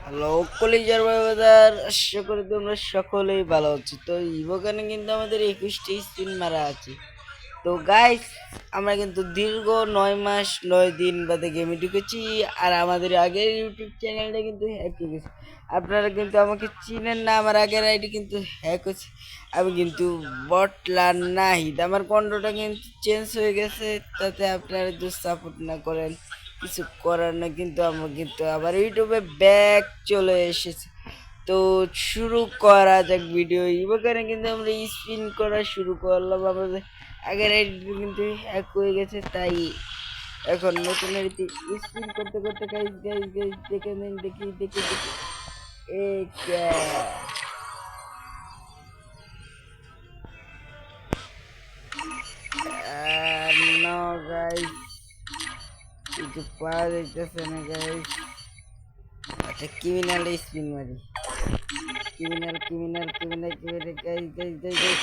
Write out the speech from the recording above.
Hello কলিজার বাজার, আশা করি তোমরা সকলেই ভালো আছো। তো ইভোগানে কিন্তু আমাদের 21টি স্পিন মারা আছে। তো গাইস, আমরা কিন্তু দীর্ঘ 9 মাস 9 দিন বাদে গেমে ঢুকেছি। আর আমাদের আগের ইউটিউব চ্যানেলটা কিন্তু হ্যাক হয়ে গেছে। আপনারা কিন্তু আমাকে চিনেন না, আমার আগের আইডি কিন্তু হ্যাক হয়েছে। আমি কিন্তু বটলার নাহিদ, আমার কন্ট্রোলটা কিন্তু চেঞ্জ হয়ে গেছে। তাতে আপনারা যদি সাপোর্ট না করেন কিছু করার না, কিন্তু আমরা কিন্তু আবার ইউটিউবে ব্যাক চলে এসেছে। তো শুরু করা যাক ভিডিও। এবারে কিন্তু আমরা স্পিন করা শুরু করলাম। আমাদের আগের আইডি কিন্তু হ্যাক হয়ে গেছে, তাই এখন নতুন আইডি স্পিন করতে করতে গাইস গাইস গাইস দেখে নিন, দেখি দেখি দেখি এই নো গাইস, কিছু পাওয়া যাইতেছে না গাইস। আচ্ছা, ক্রিমিনাল স্পিন মারি। Criminal criminal criminal criminal guys guys guys guys.